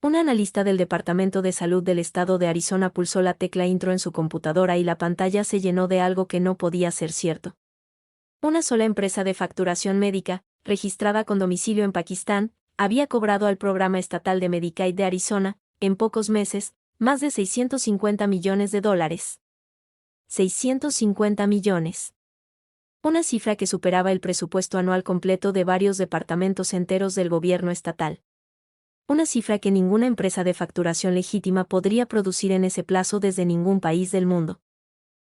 Una analista del Departamento de Salud del Estado de Arizona pulsó la tecla intro en su computadora y la pantalla se llenó de algo que no podía ser cierto. Una sola empresa de facturación médica, registrada con domicilio en Pakistán, había cobrado al programa estatal de Medicaid de Arizona, en pocos meses, más de $650 millones. 650 millones. Una cifra que superaba el presupuesto anual completo de varios departamentos enteros del gobierno estatal. Una cifra que ninguna empresa de facturación legítima podría producir en ese plazo desde ningún país del mundo.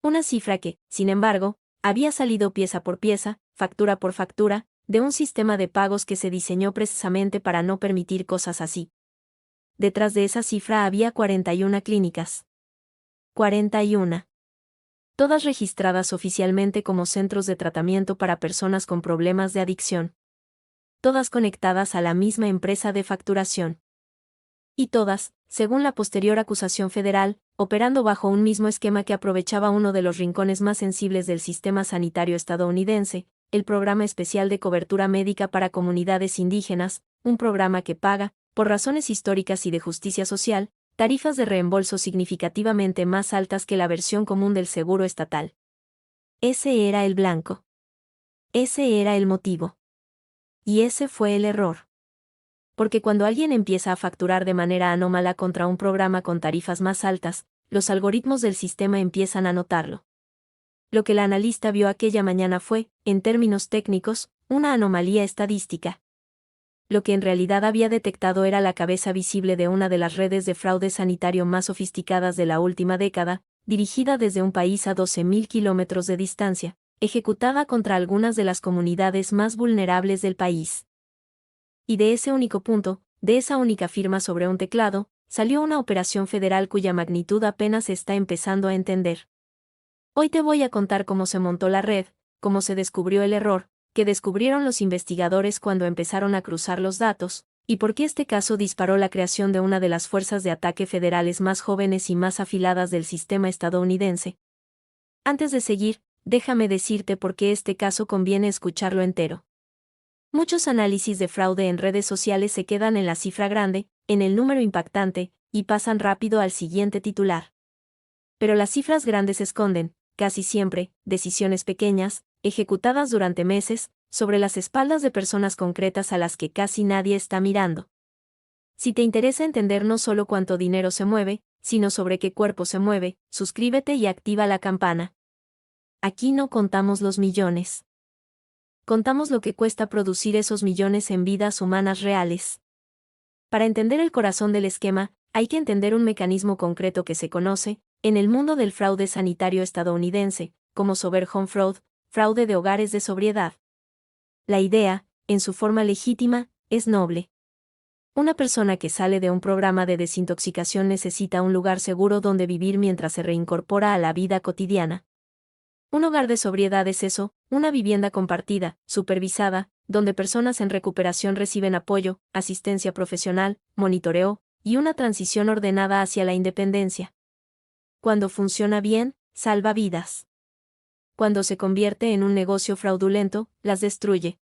Una cifra que, sin embargo, había salido pieza por pieza, factura por factura, de un sistema de pagos que se diseñó precisamente para no permitir cosas así. Detrás de esa cifra había 41 clínicas. 41. Todas registradas oficialmente como centros de tratamiento para personas con problemas de adicción. Todas conectadas a la misma empresa de facturación. Y todas, según la posterior acusación federal, operando bajo un mismo esquema que aprovechaba uno de los rincones más sensibles del sistema sanitario estadounidense, el Programa Especial de Cobertura Médica para Comunidades Indígenas, un programa que paga, por razones históricas y de justicia social, tarifas de reembolso significativamente más altas que la versión común del seguro estatal. Ese era el blanco. Ese era el motivo. Y ese fue el error. Porque cuando alguien empieza a facturar de manera anómala contra un programa con tarifas más altas, los algoritmos del sistema empiezan a notarlo. Lo que la analista vio aquella mañana fue, en términos técnicos, una anomalía estadística. Lo que en realidad había detectado era la cabeza visible de una de las redes de fraude sanitario más sofisticadas de la última década, dirigida desde un país a 12.000 kilómetros de distancia, ejecutada contra algunas de las comunidades más vulnerables del país. Y de ese único punto, de esa única firma sobre un teclado, salió una operación federal cuya magnitud apenas se está empezando a entender. Hoy te voy a contar cómo se montó la red, cómo se descubrió el error, que descubrieron los investigadores cuando empezaron a cruzar los datos, y por qué este caso disparó la creación de una de las fuerzas de ataque federales más jóvenes y más afiladas del sistema estadounidense. Antes de seguir, déjame decirte por qué este caso conviene escucharlo entero. Muchos análisis de fraude en redes sociales se quedan en la cifra grande, en el número impactante, y pasan rápido al siguiente titular. Pero las cifras grandes esconden, casi siempre, decisiones pequeñas, ejecutadas durante meses, sobre las espaldas de personas concretas a las que casi nadie está mirando. Si te interesa entender no solo cuánto dinero se mueve, sino sobre qué cuerpo se mueve, suscríbete y activa la campana. Aquí no contamos los millones. Contamos lo que cuesta producir esos millones en vidas humanas reales. Para entender el corazón del esquema, hay que entender un mecanismo concreto que se conoce, en el mundo del fraude sanitario estadounidense, como sober home fraud, fraude de hogares de sobriedad. La idea, en su forma legítima, es noble. Una persona que sale de un programa de desintoxicación necesita un lugar seguro donde vivir mientras se reincorpora a la vida cotidiana. Un hogar de sobriedad es eso, una vivienda compartida, supervisada, donde personas en recuperación reciben apoyo, asistencia profesional, monitoreo, y una transición ordenada hacia la independencia. Cuando funciona bien, salva vidas. Cuando se convierte en un negocio fraudulento, las destruye.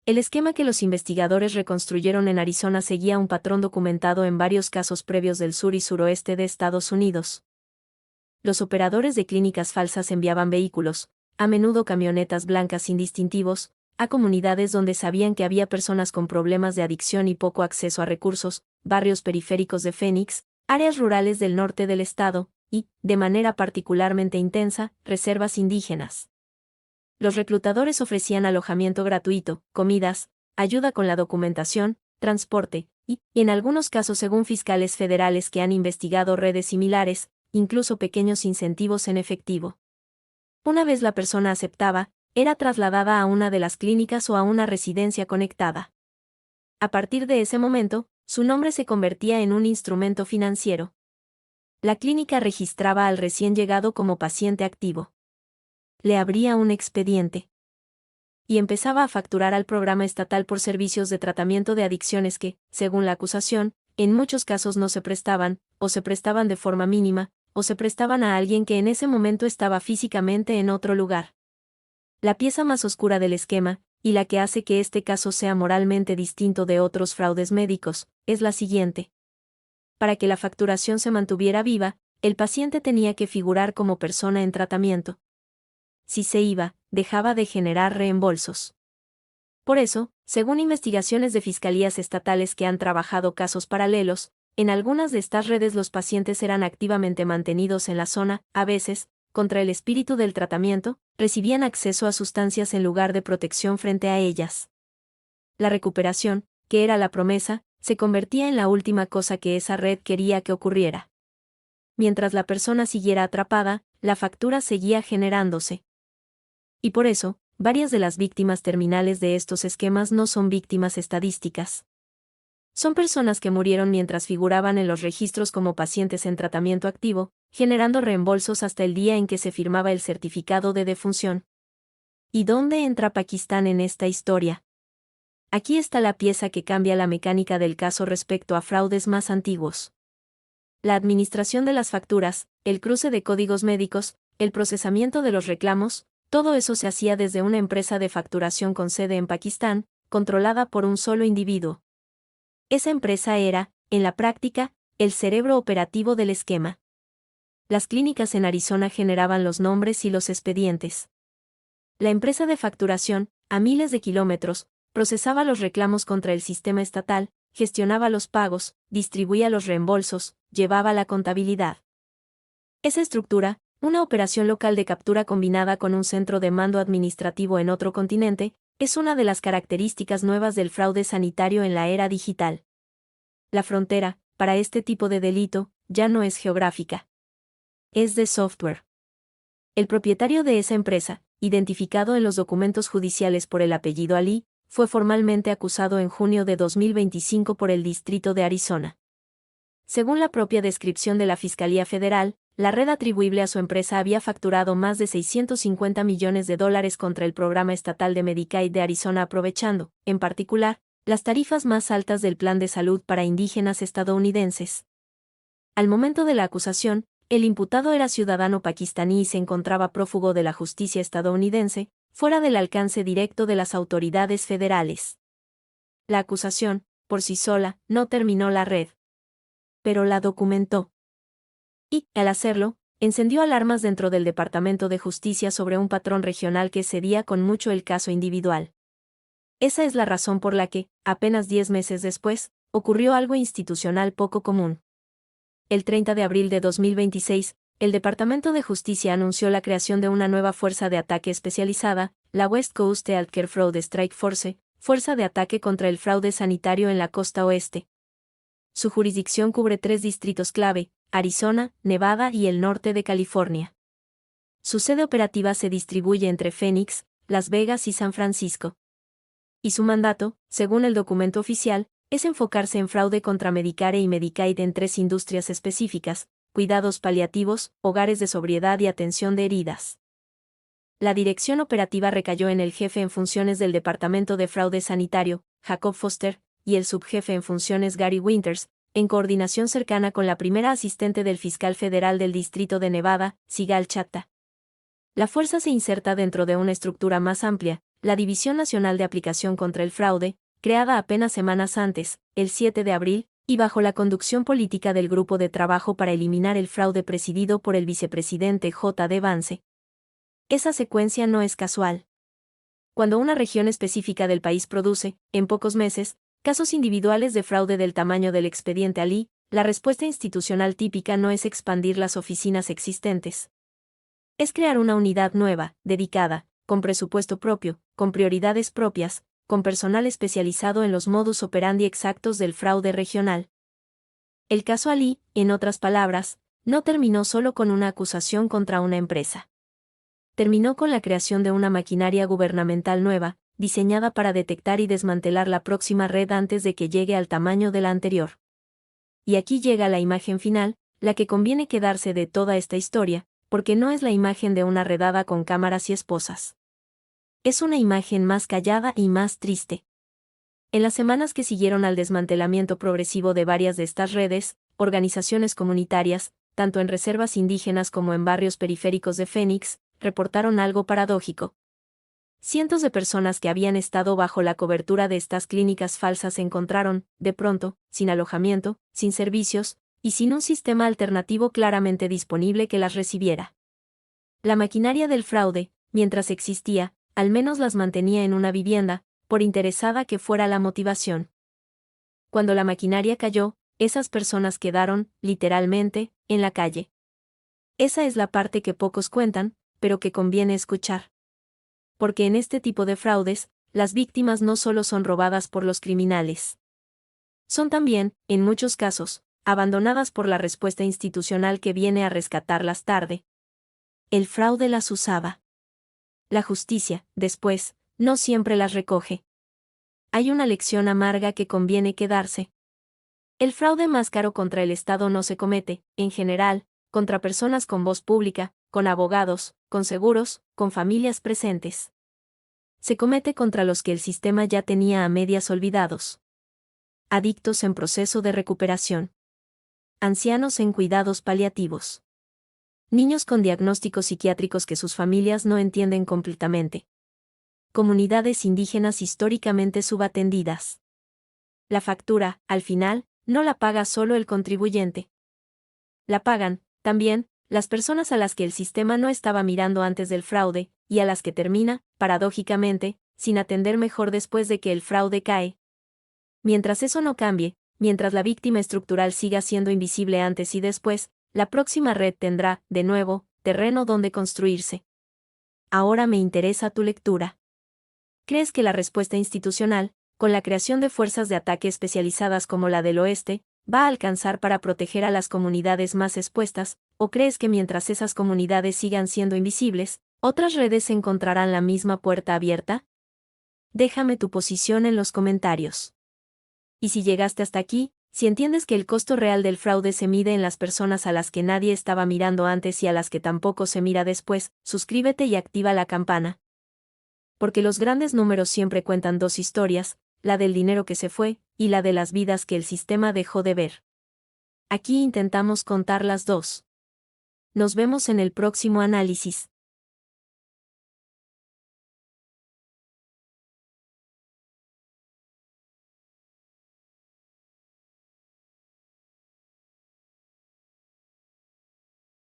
El esquema que los investigadores reconstruyeron en Arizona seguía un patrón documentado en varios casos previos del sur y suroeste de Estados Unidos. Los operadores de clínicas falsas enviaban vehículos, a menudo camionetas blancas sin distintivos, a comunidades donde sabían que había personas con problemas de adicción y poco acceso a recursos, barrios periféricos de Phoenix, áreas rurales del norte del estado, y, de manera particularmente intensa, reservas indígenas. Los reclutadores ofrecían alojamiento gratuito, comidas, ayuda con la documentación, transporte, y, en algunos casos según fiscales federales que han investigado redes similares, incluso pequeños incentivos en efectivo. Una vez la persona aceptaba, era trasladada a una de las clínicas o a una residencia conectada. A partir de ese momento, su nombre se convertía en un instrumento financiero. La clínica registraba al recién llegado como paciente activo. Le abría un expediente. Y empezaba a facturar al programa estatal por servicios de tratamiento de adicciones que, según la acusación, en muchos casos no se prestaban, o se prestaban de forma mínima, o se prestaban a alguien que en ese momento estaba físicamente en otro lugar. La pieza más oscura del esquema, y la que hace que este caso sea moralmente distinto de otros fraudes médicos, es la siguiente. para que la facturación se mantuviera viva, el paciente tenía que figurar como persona en tratamiento. Si se iba, dejaba de generar reembolsos. Por eso, según investigaciones de fiscalías estatales que han trabajado casos paralelos, en algunas de estas redes los pacientes eran activamente mantenidos en la zona, a veces, contra el espíritu del tratamiento, recibían acceso a sustancias en lugar de protección frente a ellas. La recuperación, que era la promesa, se convertía en la última cosa que esa red quería que ocurriera. Mientras la persona siguiera atrapada, la factura seguía generándose. Y por eso, varias de las víctimas terminales de estos esquemas no son víctimas estadísticas. Son personas que murieron mientras figuraban en los registros como pacientes en tratamiento activo, generando reembolsos hasta el día en que se firmaba el certificado de defunción. ¿Y dónde entra Pakistán en esta historia? Aquí está la pieza que cambia la mecánica del caso respecto a fraudes más antiguos. La administración de las facturas, el cruce de códigos médicos, el procesamiento de los reclamos, todo eso se hacía desde una empresa de facturación con sede en Pakistán, controlada por un solo individuo. Esa empresa era, en la práctica, el cerebro operativo del esquema. Las clínicas en Arizona generaban los nombres y los expedientes. La empresa de facturación, a miles de kilómetros, procesaba los reclamos contra el sistema estatal, gestionaba los pagos, distribuía los reembolsos, llevaba la contabilidad. Esa estructura, una operación local de captura combinada con un centro de mando administrativo en otro continente, es una de las características nuevas del fraude sanitario en la era digital. La frontera, para este tipo de delito, ya no es geográfica. Es de software. El propietario de esa empresa, identificado en los documentos judiciales por el apellido Ali, fue formalmente acusado en junio de 2025 por el Distrito de Arizona. Según la propia descripción de la Fiscalía Federal, la red atribuible a su empresa había facturado más de $650 millones contra el programa estatal de Medicaid de Arizona aprovechando, en particular, las tarifas más altas del plan de salud para indígenas estadounidenses. Al momento de la acusación, el imputado era ciudadano pakistaní y se encontraba prófugo de la justicia estadounidense, fuera del alcance directo de las autoridades federales. La acusación, por sí sola, no terminó la red, pero la documentó. Y, al hacerlo, encendió alarmas dentro del Departamento de Justicia sobre un patrón regional que excedía con mucho el caso individual. Esa es la razón por la que, apenas 10 meses después, ocurrió algo institucional poco común. El 30 de abril de 2026, el Departamento de Justicia anunció la creación de una nueva fuerza de ataque especializada, la West Coast Healthcare Fraud Strike Force, fuerza de ataque contra el fraude sanitario en la costa oeste. Su jurisdicción cubre 3 distritos clave: Arizona, Nevada y el norte de California. Su sede operativa se distribuye entre Phoenix, Las Vegas y San Francisco. Y su mandato, según el documento oficial, es enfocarse en fraude contra Medicare y Medicaid en 3 industrias específicas: cuidados paliativos, hogares de sobriedad y atención de heridas. La dirección operativa recayó en el jefe en funciones del Departamento de Fraude Sanitario, Jacob Foster, y el subjefe en funciones Gary Winters, en coordinación cercana con la primera asistente del fiscal federal del Distrito de Nevada, Sigal Chattah. La fuerza se inserta dentro de una estructura más amplia, la División Nacional de Aplicación contra el Fraude, creada apenas semanas antes, el 7 de abril, y bajo la conducción política del Grupo de Trabajo para Eliminar el Fraude presidido por el vicepresidente J. D. Vance. Esa secuencia no es casual. Cuando una región específica del país produce, en pocos meses, casos individuales de fraude del tamaño del expediente Ali, la respuesta institucional típica no es expandir las oficinas existentes. Es crear una unidad nueva, dedicada, con presupuesto propio, con prioridades propias, con personal especializado en los modus operandi exactos del fraude regional. El caso Ali, en otras palabras, no terminó solo con una acusación contra una empresa. Terminó con la creación de una maquinaria gubernamental nueva, diseñada para detectar y desmantelar la próxima red antes de que llegue al tamaño de la anterior. Y aquí llega la imagen final, la que conviene quedarse de toda esta historia, porque no es la imagen de una redada con cámaras y esposas. Es una imagen más callada y más triste. En las semanas que siguieron al desmantelamiento progresivo de varias de estas redes, organizaciones comunitarias, tanto en reservas indígenas como en barrios periféricos de Phoenix, reportaron algo paradójico. Cientos de personas que habían estado bajo la cobertura de estas clínicas falsas se encontraron, de pronto, sin alojamiento, sin servicios, y sin un sistema alternativo claramente disponible que las recibiera. La maquinaria del fraude, mientras existía, al menos las mantenía en una vivienda, por interesada que fuera la motivación. Cuando la maquinaria cayó, esas personas quedaron, literalmente, en la calle. Esa es la parte que pocos cuentan, pero que conviene escuchar. Porque en este tipo de fraudes, las víctimas no solo son robadas por los criminales. Son también, en muchos casos, abandonadas por la respuesta institucional que viene a rescatarlas tarde. El fraude las usaba. La justicia, después, no siempre las recoge. Hay una lección amarga que conviene quedarse. El fraude más caro contra el Estado no se comete, en general, contra personas con voz pública, con abogados, con seguros, con familias presentes. Se comete contra los que el sistema ya tenía a medias olvidados. Adictos en proceso de recuperación. Ancianos en cuidados paliativos. Niños con diagnósticos psiquiátricos que sus familias no entienden completamente. Comunidades indígenas históricamente subatendidas. La factura, al final, no la paga solo el contribuyente. La pagan, también, las personas a las que el sistema no estaba mirando antes del fraude, y a las que termina, paradójicamente, sin atender mejor después de que el fraude cae. Mientras eso no cambie, mientras la víctima estructural siga siendo invisible antes y después, la próxima red tendrá, de nuevo, terreno donde construirse. Ahora me interesa tu lectura. ¿Crees que la respuesta institucional, con la creación de fuerzas de ataque especializadas como la del Oeste, va a alcanzar para proteger a las comunidades más expuestas, o crees que mientras esas comunidades sigan siendo invisibles, otras redes encontrarán la misma puerta abierta? Déjame tu posición en los comentarios. Y si llegaste hasta aquí, si entiendes que el costo real del fraude se mide en las personas a las que nadie estaba mirando antes y a las que tampoco se mira después, suscríbete y activa la campana. Porque los grandes números siempre cuentan dos historias, la del dinero que se fue, y la de las vidas que el sistema dejó de ver. Aquí intentamos contar las dos. Nos vemos en el próximo análisis.